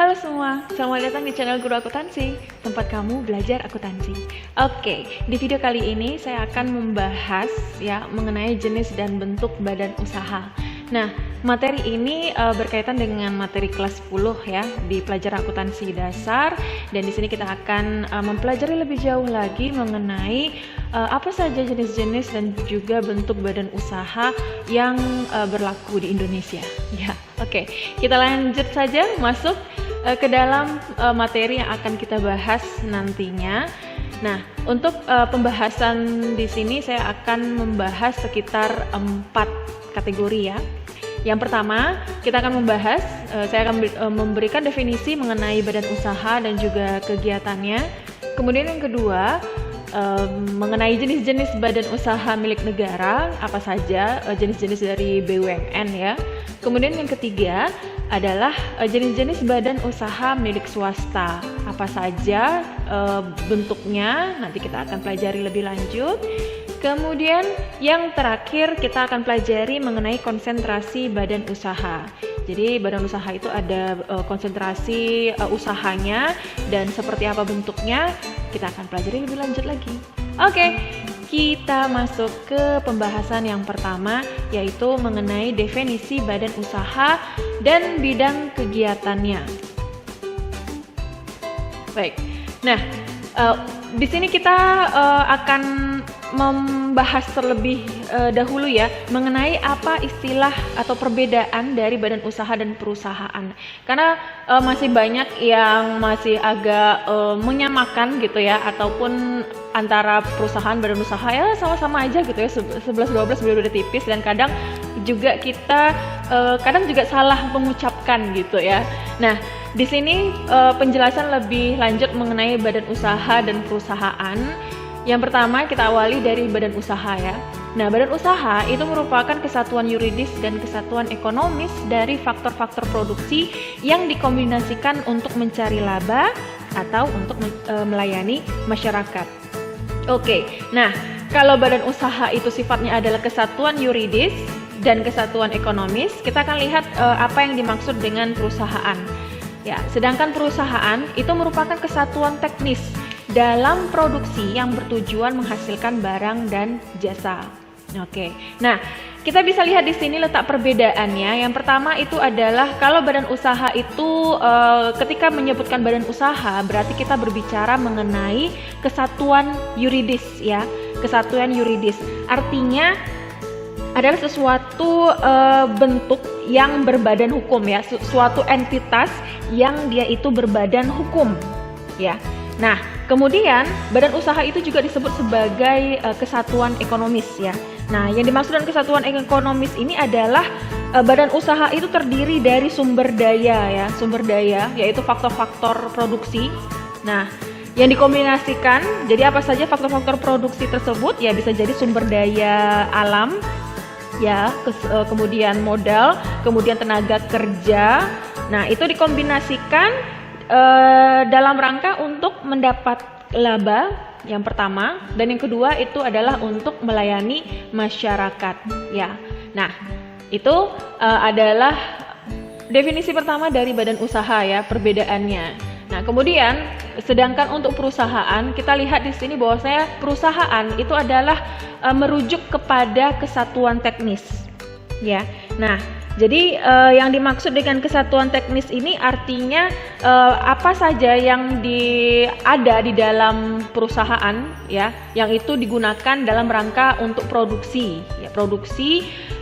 Halo semua, selamat datang di channel Guru Akuntansi, tempat kamu belajar akuntansi. Oke, di video kali ini saya akan membahas mengenai jenis dan bentuk badan usaha. Nah, materi ini berkaitan dengan materi kelas 10 di pelajaran akuntansi dasar, dan di sini kita akan mempelajari lebih jauh lagi mengenai apa saja jenis-jenis dan juga bentuk badan usaha yang berlaku di Indonesia. Oke, kita lanjut saja masuk ke dalam materi yang akan kita bahas nantinya. Nah, untuk pembahasan di sini saya akan membahas sekitar 4 kategori ya. Yang pertama, kita akan membahas, saya akan memberikan definisi mengenai badan usaha dan juga kegiatannya. Kemudian yang kedua, mengenai jenis-jenis badan usaha milik negara, apa saja jenis-jenis dari BUMN ya. Kemudian yang ketiga adalah jenis-jenis badan usaha milik swasta, apa saja bentuknya, nanti kita akan pelajari lebih lanjut. Kemudian yang terakhir kita akan pelajari mengenai konsentrasi badan usaha. Jadi badan usaha itu ada konsentrasi usahanya dan seperti apa bentuknya, kita akan pelajari lebih lanjut lagi. Oke, kita masuk ke pembahasan yang pertama, yaitu mengenai definisi badan usaha dan bidang kegiatannya. Baik, nah di sini kita akan membahas terlebih dahulu ya mengenai apa istilah atau perbedaan dari badan usaha dan perusahaan, karena masih banyak yang masih agak menyamakan gitu ya, ataupun antara perusahaan badan usaha ya sama-sama aja gitu ya, 11-12 beda tipis, dan kadang juga kita kadang juga salah mengucapkan gitu ya. Nah, di sini penjelasan lebih lanjut mengenai badan usaha dan perusahaan. Yang pertama kita awali dari badan usaha ya. Nah, badan usaha itu merupakan kesatuan yuridis dan kesatuan ekonomis dari faktor-faktor produksi yang dikombinasikan untuk mencari laba atau untuk melayani masyarakat. Oke, nah kalau badan usaha itu sifatnya adalah kesatuan yuridis dan kesatuan ekonomis, kita akan lihat apa yang dimaksud dengan perusahaan. Ya, sedangkan perusahaan itu merupakan kesatuan teknis dalam produksi yang bertujuan menghasilkan barang dan jasa. Oke. Nah, kita bisa lihat di sini letak perbedaannya. Yang pertama itu adalah kalau badan usaha itu ketika menyebutkan badan usaha berarti kita berbicara mengenai kesatuan yuridis ya. Kesatuan yuridis. Artinya adalah sesuatu bentuk yang berbadan hukum ya, suatu entitas yang dia itu berbadan hukum ya. Nah, kemudian badan usaha itu juga disebut sebagai kesatuan ekonomis ya. Nah, yang dimaksud dengan kesatuan ekonomis ini adalah badan usaha itu terdiri dari sumber daya yaitu faktor-faktor produksi. Nah, yang dikombinasikan, jadi apa saja faktor-faktor produksi tersebut ya, bisa jadi sumber daya alam ya, kemudian modal, kemudian tenaga kerja. Nah, itu dikombinasikan dalam rangka untuk mendapat laba yang pertama, dan yang kedua itu adalah untuk melayani masyarakat ya. Nah, itu adalah definisi pertama dari badan usaha ya, perbedaannya. Nah, kemudian sedangkan untuk perusahaan, kita lihat di sini bahwasanya perusahaan itu adalah merujuk kepada kesatuan teknis ya. Nah, jadi yang dimaksud dengan kesatuan teknis ini artinya apa saja yang ada di dalam perusahaan ya, yang itu digunakan dalam rangka untuk produksi ya,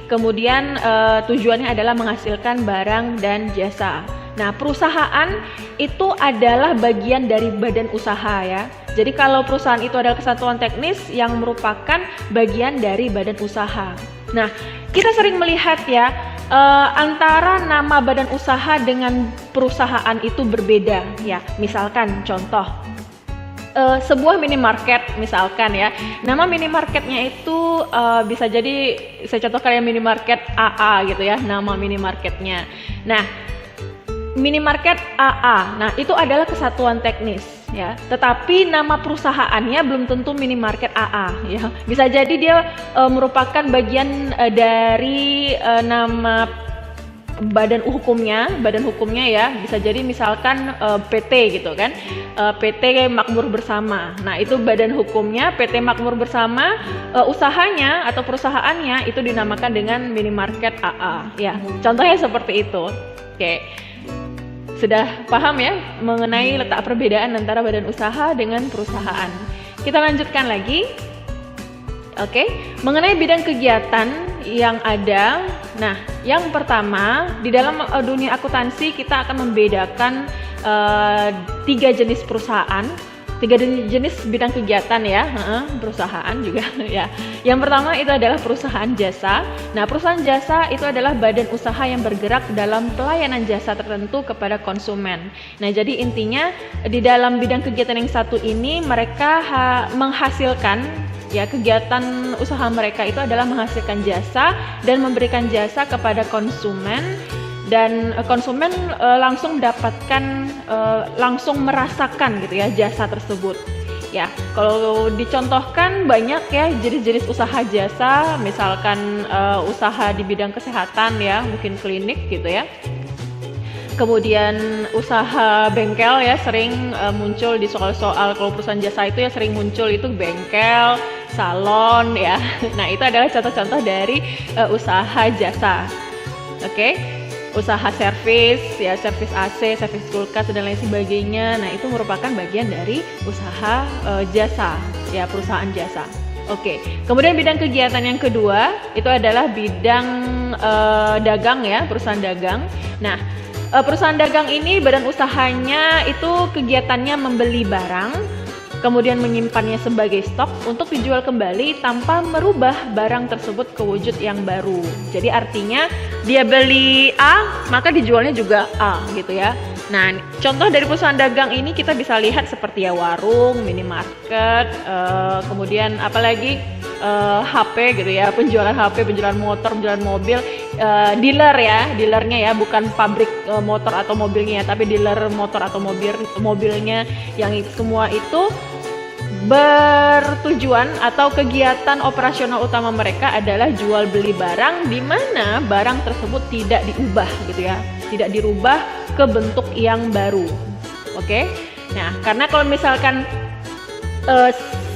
kemudian tujuannya adalah menghasilkan barang dan jasa. Nah, perusahaan itu adalah bagian dari badan usaha ya. Jadi kalau perusahaan itu adalah kesatuan teknis yang merupakan bagian dari badan usaha. Nah, kita sering melihat ya antara nama badan usaha dengan perusahaan itu berbeda ya. Misalkan contoh sebuah minimarket misalkan ya, nama minimarketnya itu bisa jadi, saya contohkan ya, minimarket AA gitu ya, nama minimarketnya. Nah, minimarket AA, nah itu adalah kesatuan teknis ya, tetapi nama perusahaannya belum tentu minimarket AA ya, bisa jadi dia merupakan bagian dari nama badan hukumnya ya, bisa jadi misalkan PT gitu kan, PT Makmur Bersama. Nah itu badan hukumnya PT Makmur Bersama, usahanya atau perusahaannya itu dinamakan dengan minimarket AA ya, contohnya seperti itu. Oke, sudah paham ya mengenai letak perbedaan antara badan usaha dengan perusahaan. Kita lanjutkan lagi. Oke, mengenai bidang kegiatan yang ada. Nah, yang pertama di dalam dunia akuntansi kita akan membedakan 3 jenis perusahaan, 3 jenis bidang kegiatan ya, perusahaan juga ya. Yang pertama itu adalah perusahaan jasa. Nah, perusahaan jasa itu adalah badan usaha yang bergerak dalam pelayanan jasa tertentu kepada konsumen. Nah, jadi intinya di dalam bidang kegiatan yang satu ini mereka menghasilkan ya, kegiatan usaha mereka itu adalah menghasilkan jasa dan memberikan jasa kepada konsumen, dan konsumen langsung mendapatkan, langsung merasakan gitu ya jasa tersebut. Ya, kalau dicontohkan banyak ya jenis-jenis usaha jasa, misalkan usaha di bidang kesehatan ya, mungkin klinik gitu ya. Kemudian usaha bengkel ya, sering muncul di soal-soal, kalau perusahaan jasa itu ya sering muncul itu bengkel, salon ya. Nah itu adalah contoh-contoh dari usaha jasa. Oke, usaha servis ya, servis AC, servis kulkas dan lain sebagainya. Nah itu merupakan bagian dari usaha jasa ya, perusahaan jasa. Oke, kemudian bidang kegiatan yang kedua itu adalah bidang dagang ya, perusahaan dagang. Nah, perusahaan dagang ini badan usahanya itu kegiatannya membeli barang, kemudian menyimpannya sebagai stok untuk dijual kembali tanpa merubah barang tersebut ke wujud yang baru. Jadi artinya dia beli A, maka dijualnya juga A gitu ya. Nah, contoh dari perusahaan dagang ini kita bisa lihat seperti ya warung, minimarket, kemudian apalagi HP gitu ya, penjualan HP, penjualan motor, penjualan mobil, dealer ya, dealernya ya, bukan pabrik motor atau mobilnya, tapi dealer motor atau mobilnya, yang semua itu bertujuan atau kegiatan operasional utama mereka adalah jual beli barang, di mana barang tersebut tidak diubah gitu ya, tidak dirubah ke bentuk yang baru. Oke, nah karena kalau misalkan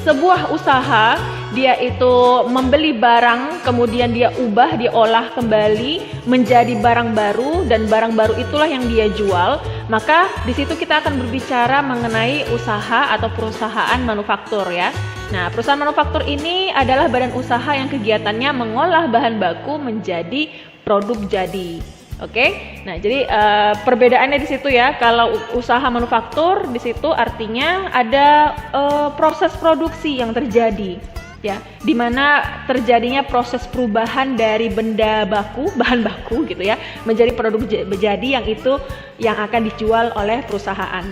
sebuah usaha dia itu membeli barang, kemudian dia ubah, diolah kembali menjadi barang baru, dan barang baru itulah yang dia jual, maka di situ kita akan berbicara mengenai usaha atau perusahaan manufaktur ya. Nah, perusahaan manufaktur ini adalah badan usaha yang kegiatannya mengolah bahan baku menjadi produk jadi. Oke, nah jadi perbedaannya di situ ya. Kalau usaha manufaktur di situ artinya ada proses produksi yang terjadi, ya, di mana terjadinya proses perubahan dari benda baku, bahan baku gitu ya, menjadi produk jadi yang akan dijual oleh perusahaan.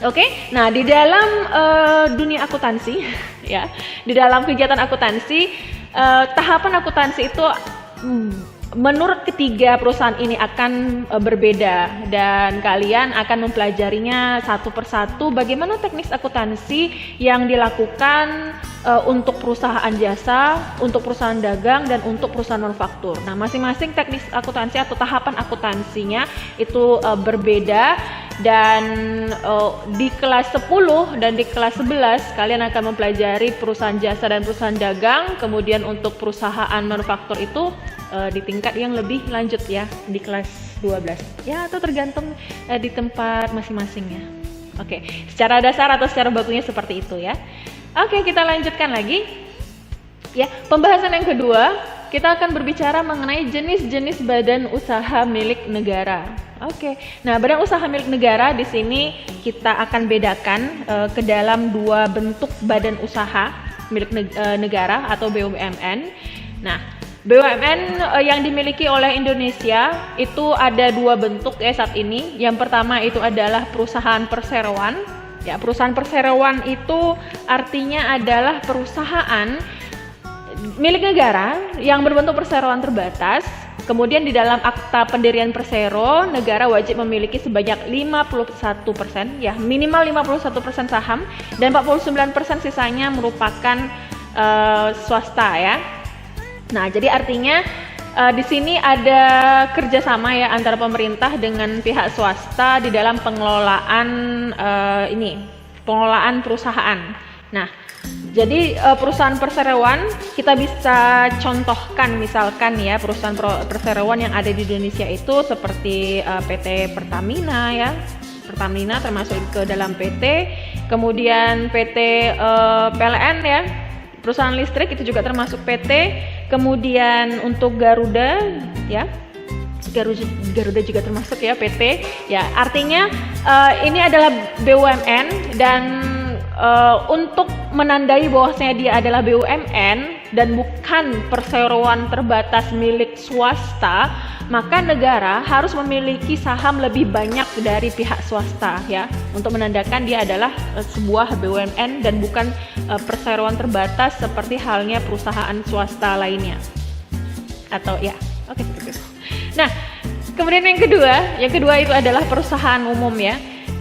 Oke, nah di dalam dunia akuntansi, ya, di dalam kegiatan akuntansi, tahapan akuntansi itu menurut ketiga perusahaan ini akan berbeda, dan kalian akan mempelajarinya satu persatu bagaimana teknis akuntansi yang dilakukan untuk perusahaan jasa, untuk perusahaan dagang, dan untuk perusahaan manufaktur. Nah, masing-masing teknis akuntansi atau tahapan akuntansinya itu berbeda, dan di kelas 10 dan di kelas 11 kalian akan mempelajari perusahaan jasa dan perusahaan dagang. Kemudian untuk perusahaan manufaktur itu di tingkat yang lebih lanjut ya, di kelas 12 ya, atau tergantung di tempat masing-masingnya. Oke, secara dasar atau secara bakunya seperti itu ya. Oke, kita lanjutkan lagi ya. Pembahasan yang kedua, kita akan berbicara mengenai jenis-jenis badan usaha milik negara. Oke, nah badan usaha milik negara di sini kita akan bedakan ke dalam dua bentuk badan usaha milik negara atau BUMN. Nah, BUMN yang dimiliki oleh Indonesia itu ada dua bentuk ya saat ini. Yang pertama itu adalah perusahaan perseroan. Ya, perusahaan perseroan itu artinya adalah perusahaan milik negara yang berbentuk perseroan terbatas. Kemudian di dalam akta pendirian persero, negara wajib memiliki sebanyak 51%, ya, minimal 51% saham, dan 49% sisanya merupakan swasta ya. Nah, jadi artinya di sini ada kerjasama ya antara pemerintah dengan pihak swasta di dalam pengelolaan pengelolaan perusahaan. Nah, jadi perusahaan perseroan kita bisa contohkan misalkan ya perusahaan perseroan yang ada di Indonesia itu seperti PT Pertamina ya. Pertamina termasuk ke dalam PT, kemudian PT PLN ya. Perusahaan listrik itu juga termasuk PT, kemudian untuk Garuda ya, Garuda juga termasuk ya PT ya, artinya ini adalah BUMN dan untuk menandai bahwasanya dia adalah BUMN dan bukan perseroan terbatas milik swasta, maka negara harus memiliki saham lebih banyak dari pihak swasta ya, untuk menandakan dia adalah sebuah BUMN dan bukan perseroan terbatas seperti halnya perusahaan swasta lainnya. Atau ya, oke. Nah, kemudian yang kedua itu adalah perusahaan umum ya.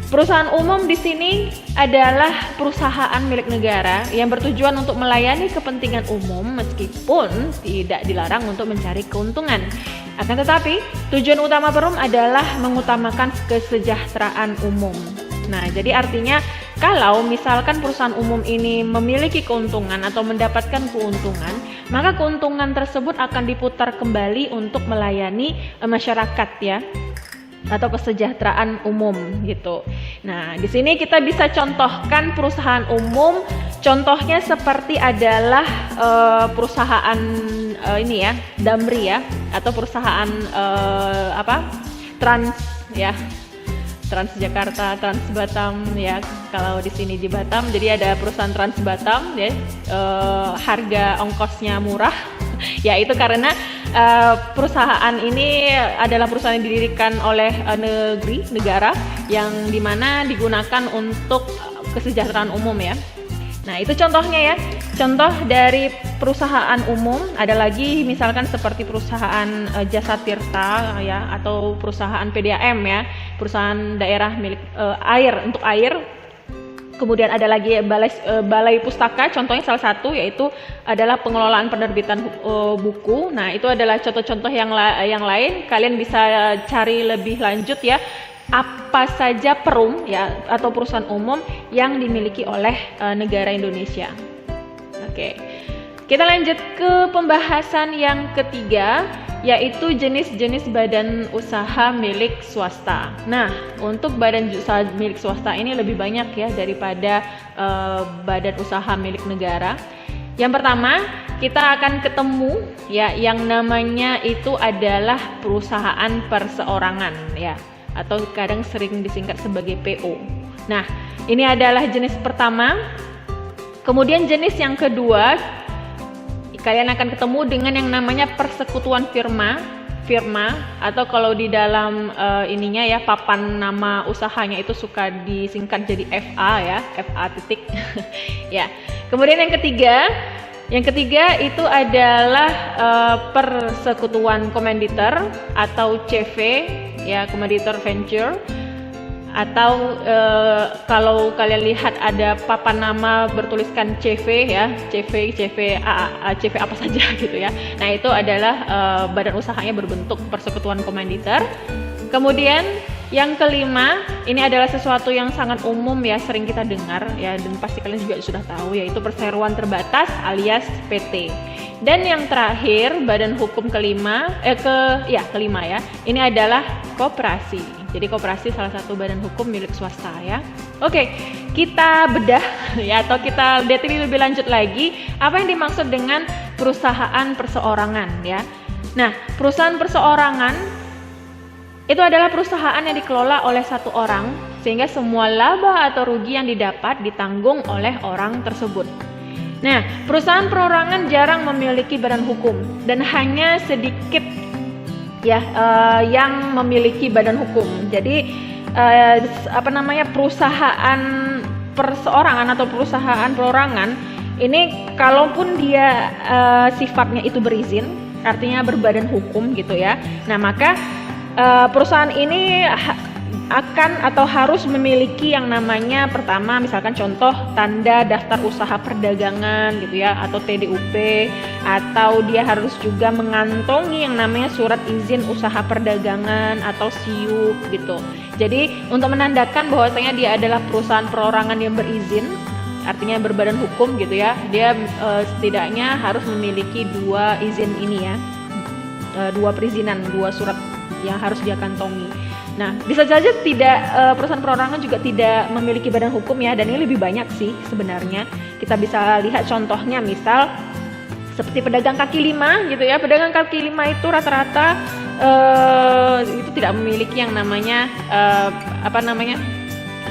Perusahaan umum di sini adalah perusahaan milik negara yang bertujuan untuk melayani kepentingan umum meskipun tidak dilarang untuk mencari keuntungan. Akan tetapi, tujuan utama perum adalah mengutamakan kesejahteraan umum. Nah, jadi artinya kalau misalkan perusahaan umum ini memiliki keuntungan atau mendapatkan keuntungan, maka keuntungan tersebut akan diputar kembali untuk melayani masyarakat ya, atau kesejahteraan umum gitu. Nah, di sini kita bisa contohkan perusahaan umum. Contohnya seperti adalah perusahaan ini ya, Damri ya, atau perusahaan Trans ya, Transjakarta, Trans Batam ya. Kalau di sini di Batam, jadi ada perusahaan Trans Batam ya, harga ongkosnya murah. Ya, itu karena perusahaan ini adalah perusahaan yang didirikan oleh negara yang dimana digunakan untuk kesejahteraan umum ya. Nah, itu contohnya ya, contoh dari perusahaan umum. Ada lagi misalkan seperti perusahaan Jasa Tirta ya, atau perusahaan PDAM ya, perusahaan daerah milik air, untuk air. Kemudian ada lagi balai pustaka, contohnya salah satu yaitu adalah pengelolaan penerbitan buku. Nah, itu adalah contoh-contoh yang lain. Kalian bisa cari lebih lanjut ya, apa saja perum ya atau perusahaan umum yang dimiliki oleh negara Indonesia. Oke. Kita lanjut ke pembahasan yang ketiga, yaitu jenis-jenis badan usaha milik swasta. Nah, untuk badan usaha milik swasta ini lebih banyak ya daripada badan usaha milik negara. Yang pertama, kita akan ketemu ya yang namanya itu adalah perusahaan perseorangan ya, atau kadang sering disingkat sebagai PO. Nah, ini adalah jenis pertama. Kemudian jenis yang kedua, kalian akan ketemu dengan yang namanya persekutuan firma, atau kalau di dalam ininya ya, papan nama usahanya itu suka disingkat jadi FA ya, FA titik. Ya. Kemudian yang ketiga itu adalah persekutuan komanditer atau CV ya, komanditer venture. Atau kalau kalian lihat ada papan nama bertuliskan CV ya, CV apa saja gitu ya. Nah, itu adalah badan usahanya berbentuk persekutuan komanditer. Kemudian yang kelima, ini adalah sesuatu yang sangat umum ya, sering kita dengar ya, dan pasti kalian juga sudah tahu, yaitu perseroan terbatas alias PT. Dan yang terakhir, badan hukum kelima ya, ini adalah koperasi. Jadi koperasi salah satu badan hukum milik swasta ya. Oke, kita bedah ya, atau kita lihat ini lebih lanjut lagi apa yang dimaksud dengan perusahaan perseorangan ya. Nah, perusahaan perseorangan itu adalah perusahaan yang dikelola oleh satu orang sehingga semua laba atau rugi yang didapat ditanggung oleh orang tersebut. Nah, perusahaan perorangan jarang memiliki badan hukum dan hanya sedikit ya yang memiliki badan hukum. Jadi perusahaan perseorangan atau perusahaan perorangan ini kalaupun dia sifatnya itu berizin, artinya berbadan hukum gitu ya. Nah, maka perusahaan ini akan atau harus memiliki yang namanya, pertama misalkan contoh tanda daftar usaha perdagangan gitu ya, atau TDUP, atau dia harus juga mengantongi yang namanya surat izin usaha perdagangan atau SIUP gitu. Jadi untuk menandakan bahwasanya dia adalah perusahaan perorangan yang berizin, artinya berbadan hukum gitu ya, dia setidaknya harus memiliki 2 izin ini ya, 2 perizinan, 2 surat yang harus dia kantongi. Nah, bisa saja tidak, perusahaan perorangan juga tidak memiliki badan hukum ya, dan ini lebih banyak sih sebenarnya. Kita bisa lihat contohnya, misal seperti pedagang kaki lima gitu ya. Pedagang kaki lima itu rata-rata itu tidak memiliki yang namanya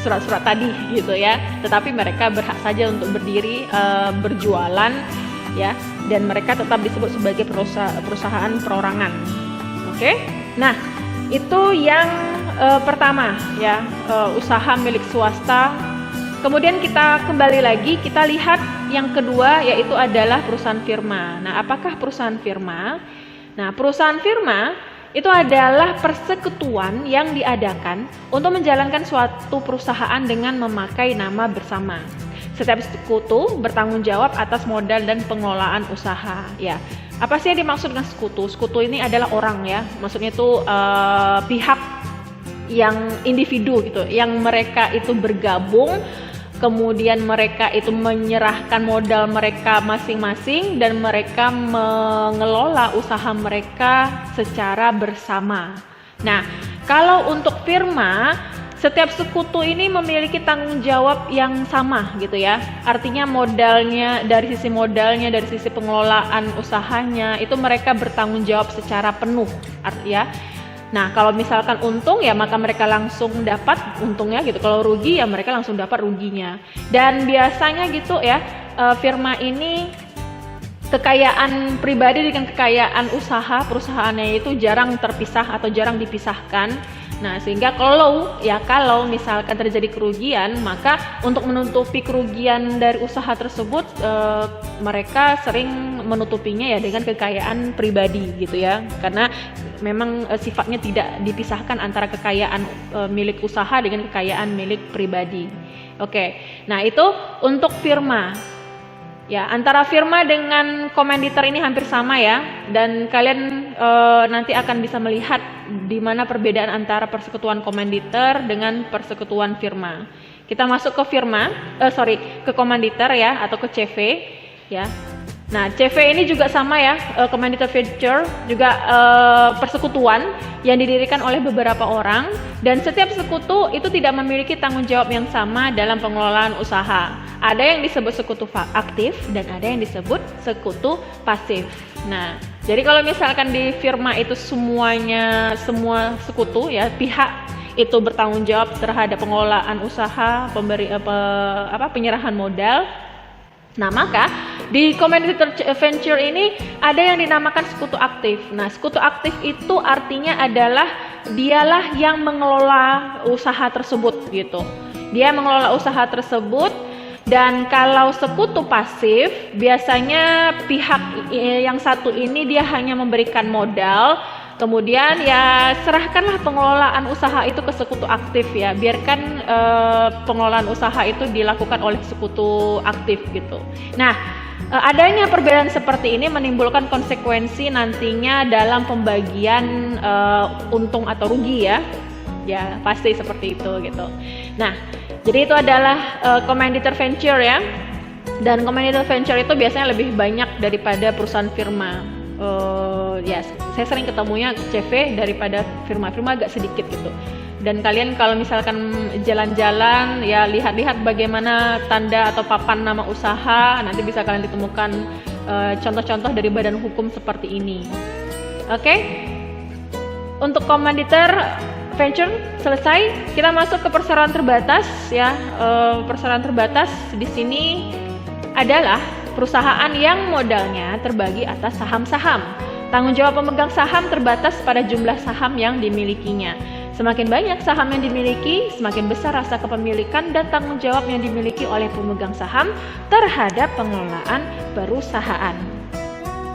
surat-surat tadi gitu ya. Tetapi mereka berhak saja untuk berdiri berjualan ya, dan mereka tetap disebut sebagai perusahaan perorangan. Oke? Nah, itu yang pertama ya, usaha milik swasta. Kemudian kita kembali lagi, kita lihat yang kedua, yaitu adalah perusahaan firma. Nah, apakah perusahaan firma? Nah, perusahaan firma itu adalah persekutuan yang diadakan untuk menjalankan suatu perusahaan dengan memakai nama bersama. Setiap sekutu bertanggung jawab atas modal dan pengelolaan usaha ya. Apa sih yang dimaksud dengan sekutu? Sekutu ini adalah orang ya, maksudnya itu pihak yang individu gitu, yang mereka itu bergabung, kemudian mereka itu menyerahkan modal mereka masing-masing dan mereka mengelola usaha mereka secara bersama. Nah, kalau untuk firma, setiap sekutu ini memiliki tanggung jawab yang sama gitu ya. Artinya modalnya, dari sisi modalnya, dari sisi pengelolaan usahanya, itu mereka bertanggung jawab secara penuh ya. Nah, kalau misalkan untung ya maka mereka langsung dapat untungnya gitu. Kalau rugi ya mereka langsung dapat ruginya. Dan biasanya gitu ya, firma ini kekayaan pribadi dengan kekayaan usaha perusahaannya itu jarang terpisah atau jarang dipisahkan. Nah, sehingga kalau misalkan terjadi kerugian, maka untuk menutupi kerugian dari usaha tersebut, mereka sering menutupinya ya dengan kekayaan pribadi gitu ya, karena memang sifatnya tidak dipisahkan antara kekayaan milik usaha dengan kekayaan milik pribadi. Oke, nah itu untuk firma. Ya, antara firma dengan komanditer ini hampir sama ya, dan kalian nanti akan bisa melihat di mana perbedaan antara persekutuan komanditer dengan persekutuan firma. Kita masuk ke ke komanditer ya, atau ke CV ya. Nah, CV ini juga sama ya, Komanditer Venture juga persekutuan yang didirikan oleh beberapa orang, dan setiap sekutu itu tidak memiliki tanggung jawab yang sama dalam pengelolaan usaha. Ada yang disebut sekutu aktif dan ada yang disebut sekutu pasif. Nah, jadi kalau misalkan di firma itu semua sekutu ya, pihak itu bertanggung jawab terhadap pengelolaan usaha, penyerahan modal. Nah, maka di Komanditer Venture ini ada yang dinamakan sekutu aktif. Nah, sekutu aktif itu artinya adalah dialah yang mengelola usaha tersebut gitu. Dia mengelola usaha tersebut, dan kalau sekutu pasif biasanya pihak yang satu ini dia hanya memberikan modal, kemudian ya serahkanlah pengelolaan usaha itu ke sekutu aktif ya, biarkan pengelolaan usaha itu dilakukan oleh sekutu aktif gitu. Nah, adanya perbedaan seperti ini menimbulkan konsekuensi nantinya dalam pembagian untung atau rugi ya pasti seperti itu gitu. Nah, jadi itu adalah Komanditer Venture ya, dan Komanditer Venture itu biasanya lebih banyak daripada perusahaan firma. Ya, saya sering ketemunya CV daripada firma agak sedikit gitu. Dan kalian kalau misalkan jalan-jalan ya, lihat-lihat bagaimana tanda atau papan nama usaha, nanti bisa kalian ditemukan contoh-contoh dari badan hukum seperti ini. Oke? Untuk Komanditer Venture selesai, kita masuk ke perseroan terbatas ya. Perseroan terbatas di sini adalah perusahaan yang modalnya terbagi atas saham-saham. Tanggung jawab pemegang saham terbatas pada jumlah saham yang dimilikinya. Semakin banyak saham yang dimiliki, semakin besar rasa kepemilikan dan tanggung jawab yang dimiliki oleh pemegang saham terhadap pengelolaan perusahaan.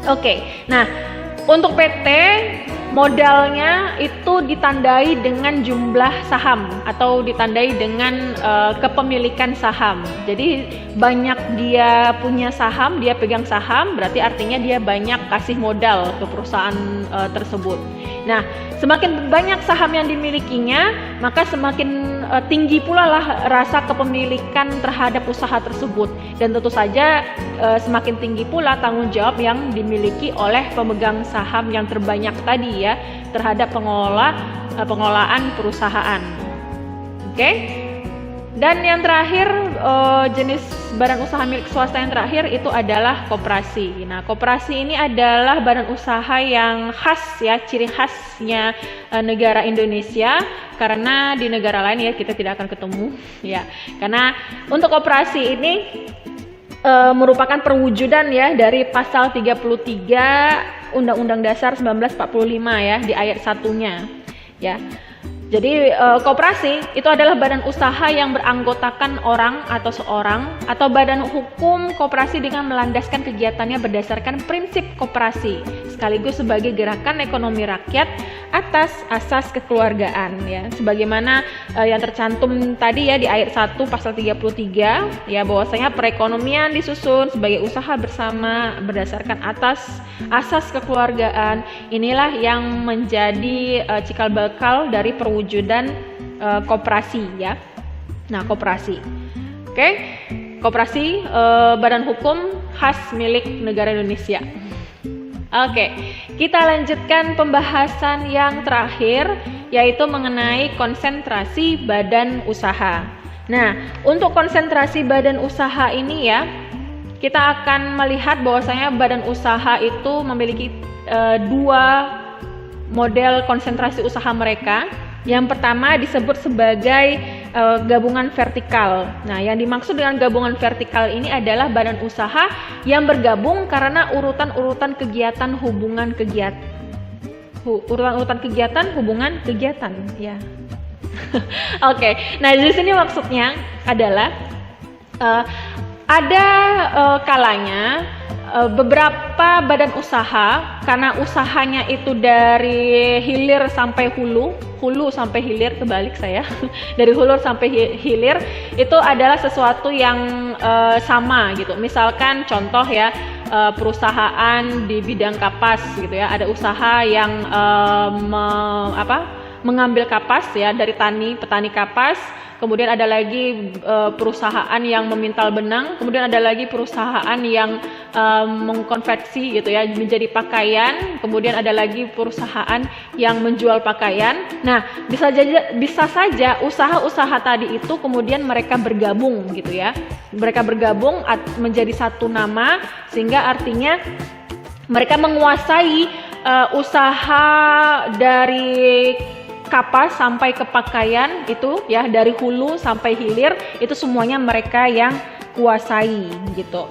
Oke, nah untuk PT modalnya itu ditandai dengan jumlah saham atau ditandai dengan kepemilikan saham. Jadi banyak dia punya saham, dia pegang saham, berarti artinya dia banyak kasih modal ke perusahaan tersebut. Nah, semakin banyak saham yang dimilikinya, maka semakin tinggi pula lah rasa kepemilikan terhadap usaha tersebut. Dan tentu saja semakin tinggi pula tanggung jawab yang dimiliki oleh pemegang saham yang terbanyak tadi ya terhadap pengelolaan perusahaan. Oke? Dan yang terakhir, jenis badan usaha milik swasta yang terakhir itu adalah koperasi. Nah, koperasi ini adalah badan usaha yang khas ya, ciri khasnya negara Indonesia, karena di negara lain ya kita tidak akan ketemu ya. Karena untuk koperasi ini merupakan perwujudan ya dari pasal 33 Undang-Undang Dasar 1945 ya di ayat 1-nya ya. Jadi koperasi itu adalah badan usaha yang beranggotakan orang atau seorang atau badan hukum koperasi dengan melandaskan kegiatannya berdasarkan prinsip koperasi sekaligus sebagai gerakan ekonomi rakyat atas asas kekeluargaan ya. Sebagaimana yang tercantum tadi ya di ayat 1 pasal 33 ya, bahwasanya perekonomian disusun sebagai usaha bersama berdasarkan atas asas kekeluargaan. Inilah yang menjadi cikal bakal dari perwujudan koperasi ya. Nah, koperasi. Oke. Koperasi badan hukum khas milik negara Indonesia. Oke, kita lanjutkan pembahasan yang terakhir, yaitu mengenai konsentrasi badan usaha. Nah, untuk konsentrasi badan usaha ini ya, kita akan melihat bahwasanya badan usaha itu memiliki dua model konsentrasi usaha mereka. Yang pertama disebut sebagai gabungan vertikal. Nah, yang dimaksud dengan gabungan vertikal ini adalah badan usaha yang bergabung karena urutan-urutan kegiatan hubungan kegiatan. Urutan-urutan kegiatan hubungan kegiatan, ya. Oke. Nah, di sini maksudnya adalah ada kalanya beberapa badan usaha karena usahanya itu dari hilir sampai hulu sampai hilir, kebalik saya dari hulu sampai hilir itu adalah sesuatu yang sama gitu. Misalkan contoh ya, perusahaan di bidang kapas gitu ya, ada usaha yang mengambil kapas ya dari petani kapas. Kemudian ada lagi perusahaan yang memintal benang, kemudian ada lagi perusahaan yang mengkonversi gitu ya menjadi pakaian, kemudian ada lagi perusahaan yang menjual pakaian. Nah, bisa saja usaha-usaha tadi itu kemudian mereka bergabung gitu ya. Mereka bergabung menjadi satu nama, sehingga artinya mereka menguasai usaha dari kapas sampai ke pakaian itu ya, dari hulu sampai hilir itu semuanya mereka yang kuasai gitu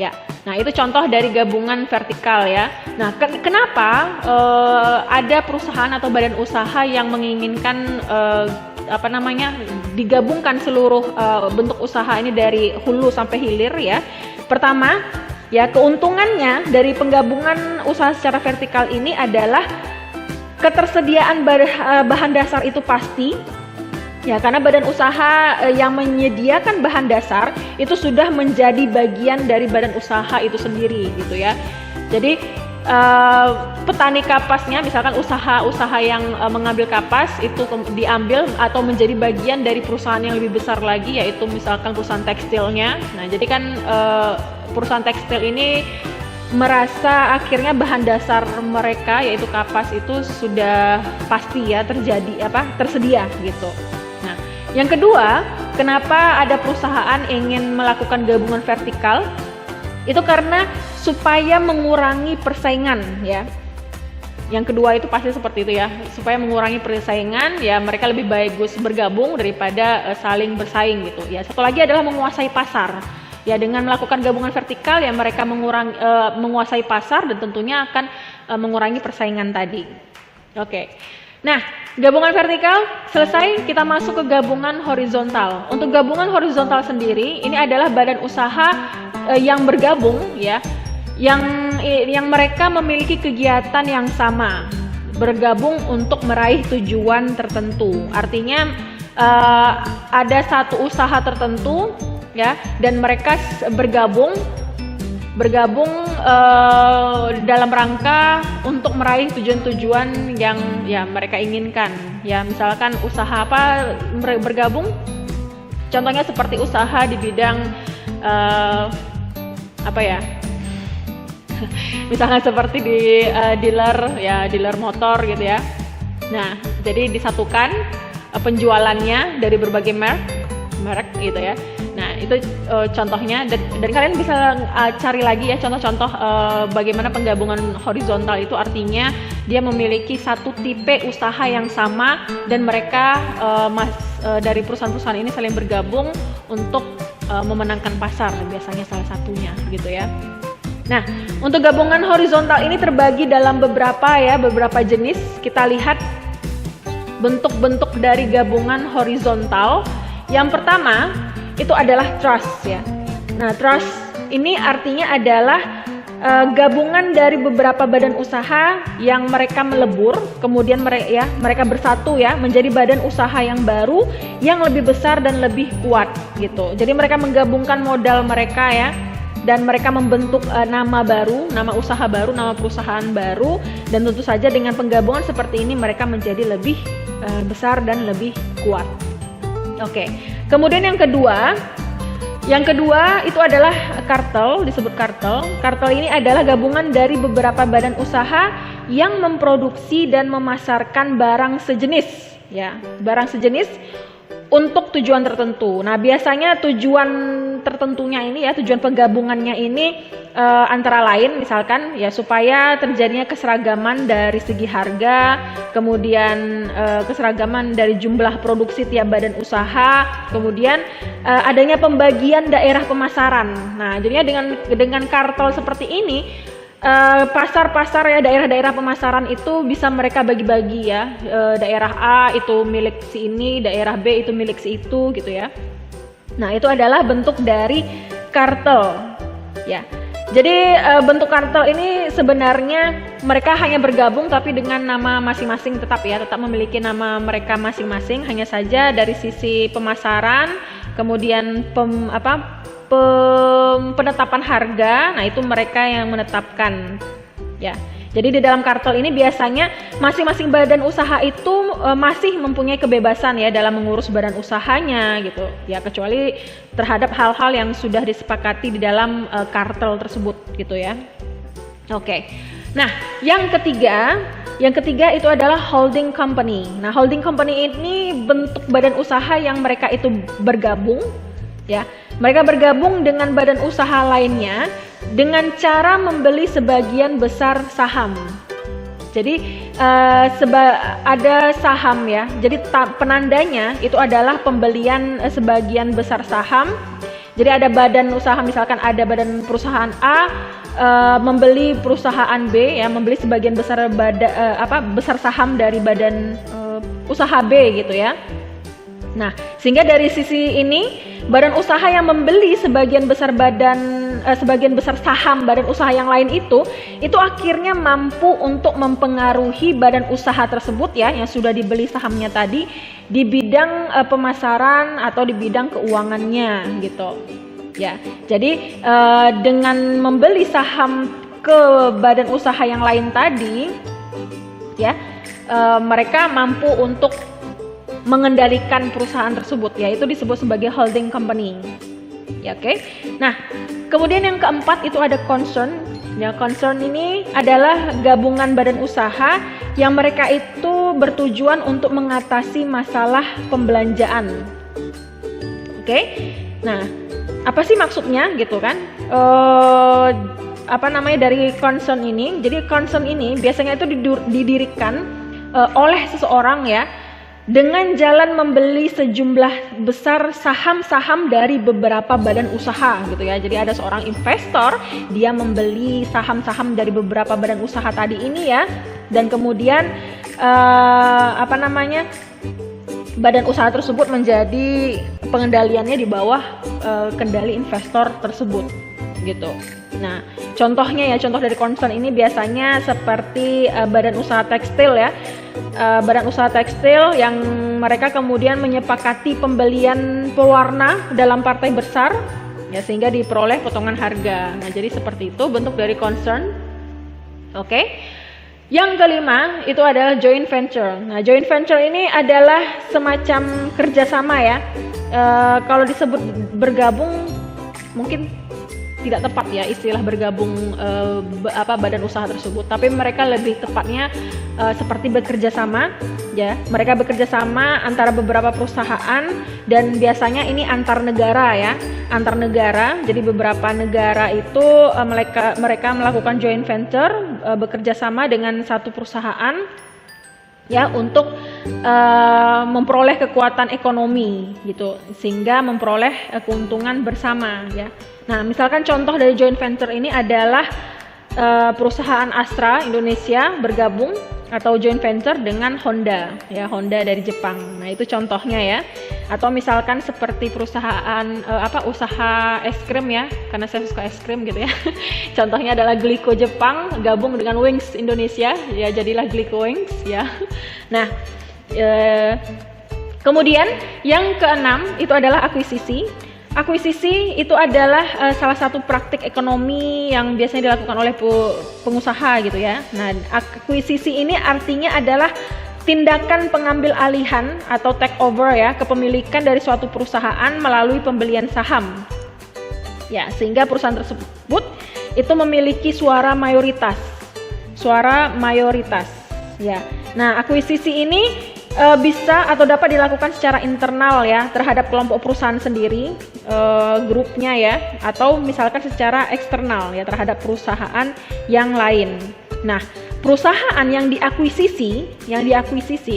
ya. Nah, itu contoh dari gabungan vertikal ya. Nah, kenapa ada perusahaan atau badan usaha yang menginginkan digabungkan seluruh bentuk usaha ini dari hulu sampai hilir ya? Pertama ya, keuntungannya dari penggabungan usaha secara vertikal ini adalah ketersediaan bahan dasar itu pasti ya, karena badan usaha yang menyediakan bahan dasar itu sudah menjadi bagian dari badan usaha itu sendiri gitu ya. Jadi petani kapasnya, misalkan usaha yang mengambil kapas itu diambil atau menjadi bagian dari perusahaan yang lebih besar lagi, yaitu misalkan perusahaan tekstilnya. Nah, jadi kan perusahaan tekstil ini merasa akhirnya bahan dasar mereka yaitu kapas itu sudah pasti ya tersedia gitu. Nah, yang kedua, kenapa ada perusahaan ingin melakukan gabungan vertikal? Itu karena supaya mengurangi persaingan ya. Yang kedua itu pasti seperti itu ya, supaya mengurangi persaingan ya, mereka lebih bagus bergabung daripada saling bersaing gitu ya. Satu lagi adalah menguasai pasar. Ya, dengan melakukan gabungan vertikal ya mereka menguasai pasar dan tentunya akan mengurangi persaingan tadi. Oke. Nah, gabungan vertikal selesai, kita masuk ke gabungan horizontal. Untuk gabungan horizontal sendiri, ini adalah badan usaha yang bergabung ya, yang mereka memiliki kegiatan yang sama. bergabung untuk meraih tujuan tertentu. Artinya ada satu usaha tertentu ya, dan mereka bergabung dalam rangka untuk meraih tujuan-tujuan yang ya mereka inginkan. Ya, misalkan usaha apa bergabung? Contohnya seperti usaha di bidang apa ya? Misalnya seperti di dealer motor gitu ya. Nah, jadi disatukan penjualannya dari berbagai merek gitu ya. Nah, itu contohnya, dan kalian bisa cari lagi ya contoh-contoh bagaimana penggabungan horizontal itu. Artinya dia memiliki satu tipe usaha yang sama dan mereka dari perusahaan-perusahaan ini saling bergabung untuk memenangkan pasar, biasanya salah satunya gitu ya. Nah, untuk gabungan horizontal ini terbagi dalam beberapa jenis. Kita lihat bentuk-bentuk dari gabungan horizontal. Yang pertama itu adalah trust ya. Nah, trust ini artinya adalah gabungan dari beberapa badan usaha yang mereka melebur, kemudian mereka bersatu ya menjadi badan usaha yang baru yang lebih besar dan lebih kuat gitu. Jadi mereka menggabungkan modal mereka ya, dan mereka membentuk nama baru, nama usaha baru, nama perusahaan baru, dan tentu saja dengan penggabungan seperti ini mereka menjadi lebih besar dan lebih kuat. Oke. Kemudian yang kedua itu adalah kartel, disebut kartel. Kartel ini adalah gabungan dari beberapa badan usaha yang memproduksi dan memasarkan barang sejenis ya, barang sejenis untuk tujuan tertentu. Nah, biasanya tujuan tertentunya ini ya, tujuan penggabungannya ini antara lain misalkan ya supaya terjadinya keseragaman dari segi harga, kemudian keseragaman dari jumlah produksi tiap badan usaha, kemudian adanya pembagian daerah pemasaran. Nah, jadinya dengan kartel seperti ini pasar-pasar ya, daerah-daerah pemasaran itu bisa mereka bagi-bagi ya, daerah A itu milik si ini, daerah B itu milik si itu gitu ya. Nah, itu adalah bentuk dari kartel ya. Jadi bentuk kartel ini sebenarnya mereka hanya bergabung tapi dengan nama masing-masing tetap memiliki nama mereka masing-masing, hanya saja dari sisi pemasaran, kemudian penetapan harga, nah itu mereka yang menetapkan ya. Jadi di dalam kartel ini biasanya masing-masing badan usaha itu masih mempunyai kebebasan ya dalam mengurus badan usahanya gitu ya, kecuali terhadap hal-hal yang sudah disepakati di dalam kartel tersebut gitu ya. Oke. Nah, yang ketiga itu adalah holding company. Nah, holding company ini bentuk badan usaha yang mereka itu bergabung ya. Mereka bergabung dengan badan usaha lainnya dengan cara membeli sebagian besar saham. Jadi ada saham ya. Jadi penandanya itu adalah pembelian sebagian besar saham. Jadi ada badan usaha, misalkan ada badan perusahaan A membeli perusahaan B ya, membeli sebagian besar besar saham dari badan usaha B gitu ya. Nah, sehingga dari sisi ini badan usaha yang membeli sebagian besar saham badan usaha yang lain itu akhirnya mampu untuk mempengaruhi badan usaha tersebut ya, yang sudah dibeli sahamnya tadi di bidang pemasaran atau di bidang keuangannya gitu. Ya, jadi dengan membeli saham ke badan usaha yang lain tadi ya, mereka mampu untuk mengendalikan perusahaan tersebut ya, itu disebut sebagai holding company ya. Oke. Nah, kemudian yang keempat itu ada concern ya. Concern ini adalah gabungan badan usaha yang mereka itu bertujuan untuk mengatasi masalah pembelanjaan. Oke. Nah, apa sih maksudnya gitu kan? Dari concern ini. Jadi concern ini biasanya itu didirikan oleh seseorang ya, dengan jalan membeli sejumlah besar saham-saham dari beberapa badan usaha gitu ya. Jadi ada seorang investor, dia membeli saham-saham dari beberapa badan usaha tadi ini ya, dan kemudian badan usaha tersebut menjadi pengendaliannya di bawah kendali investor tersebut gitu. Nah, contohnya ya, contoh dari concern ini biasanya seperti badan usaha tekstil ya. Badan usaha tekstil yang mereka kemudian menyepakati pembelian pewarna dalam partai besar ya, sehingga diperoleh potongan harga. Nah, jadi seperti itu bentuk dari concern. Oke. Yang kelima itu adalah joint venture. Nah, joint venture ini adalah semacam kerjasama ya. Kalau disebut bergabung mungkin tidak tepat ya istilah bergabung badan usaha tersebut, tapi mereka lebih tepatnya seperti bekerja sama ya. Mereka bekerja sama antara beberapa perusahaan dan biasanya ini antar negara ya, antar negara. Jadi beberapa negara itu mereka melakukan joint venture, bekerja sama dengan satu perusahaan ya untuk memperoleh kekuatan ekonomi gitu, sehingga memperoleh keuntungan bersama ya. Nah, misalkan contoh dari joint venture ini adalah perusahaan Astra Indonesia bergabung atau joint venture dengan Honda ya, Honda dari Jepang. Nah, itu contohnya ya. Atau misalkan seperti perusahaan usaha es krim ya, karena saya suka es krim gitu ya. Contohnya adalah Glico Jepang gabung dengan Wings Indonesia ya, jadilah Glico Wings ya. Nah, kemudian yang keenam itu adalah akuisisi. Akuisisi itu adalah salah satu praktik ekonomi yang biasanya dilakukan oleh pengusaha gitu ya. Nah, akuisisi ini artinya adalah tindakan pengambil alihan atau take over ya, kepemilikan dari suatu perusahaan melalui pembelian saham. Ya, sehingga perusahaan tersebut itu memiliki suara mayoritas. Suara mayoritas ya. Nah, akuisisi ini bisa atau dapat dilakukan secara internal ya, terhadap kelompok perusahaan sendiri, grupnya ya, atau misalkan secara eksternal ya, terhadap perusahaan yang lain. Nah, perusahaan yang diakuisisi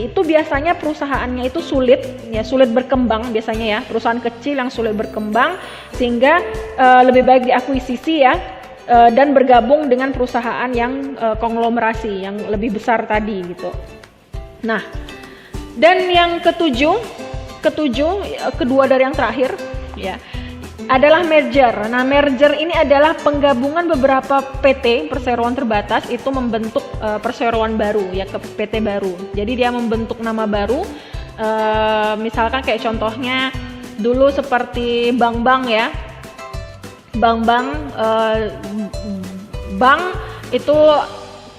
itu biasanya perusahaannya itu sulit berkembang biasanya ya, perusahaan kecil yang sulit berkembang, sehingga lebih baik diakuisisi ya, dan bergabung dengan perusahaan yang konglomerasi yang lebih besar tadi gitu. Nah, dan yang ketujuh, kedua dari yang terakhir ya, adalah merger. Nah, merger ini adalah penggabungan beberapa PT, perseroan terbatas, itu membentuk perseroan baru ya, ke PT baru. Jadi dia membentuk nama baru. Misalkan kayak contohnya dulu seperti bank-bank ya. Bank itu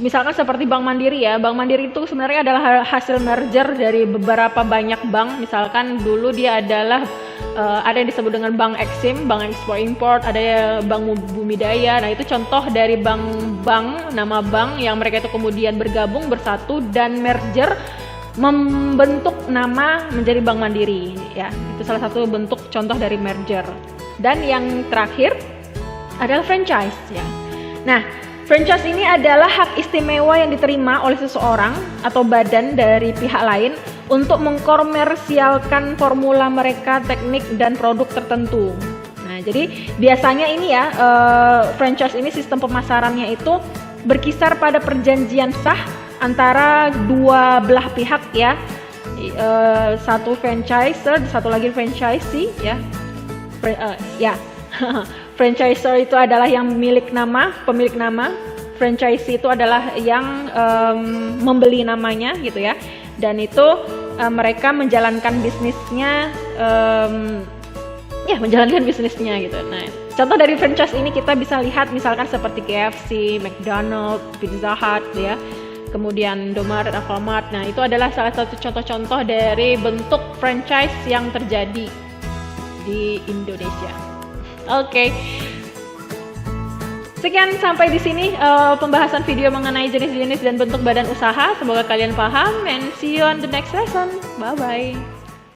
misalkan seperti Bank Mandiri ya. Bank Mandiri itu sebenarnya adalah hasil merger dari beberapa banyak bank. Misalkan dulu dia adalah ada yang disebut dengan Bank Exim, Bank Export Import, ada Bank Bumidaya. Nah, itu contoh dari bank-bank, nama bank yang mereka itu kemudian bergabung bersatu dan merger membentuk nama menjadi Bank Mandiri ya. Itu salah satu bentuk contoh dari merger. Dan yang terakhir adalah franchise ya. Nah, franchise ini adalah hak istimewa yang diterima oleh seseorang atau badan dari pihak lain untuk mengkomersialkan formula mereka, teknik dan produk tertentu. Nah, jadi biasanya ini ya, franchise ini sistem pemasarannya itu berkisar pada perjanjian sah antara dua belah pihak ya, satu franchiser, satu lagi franchisee ya. Franchisor itu adalah yang pemilik nama, franchisee itu adalah yang membeli namanya gitu ya. Dan itu mereka menjalankan bisnisnya, menjalankan bisnisnya gitu. Nah, contoh dari franchise ini kita bisa lihat misalkan seperti KFC, McDonald's, Pizza Hut ya, kemudian Indomaret, Alfamart. Nah, itu adalah salah satu contoh-contoh dari bentuk franchise yang terjadi di Indonesia. Oke. Sekian sampai di sini pembahasan video mengenai jenis-jenis dan bentuk badan usaha. Semoga kalian paham and see you on the next lesson. Bye bye.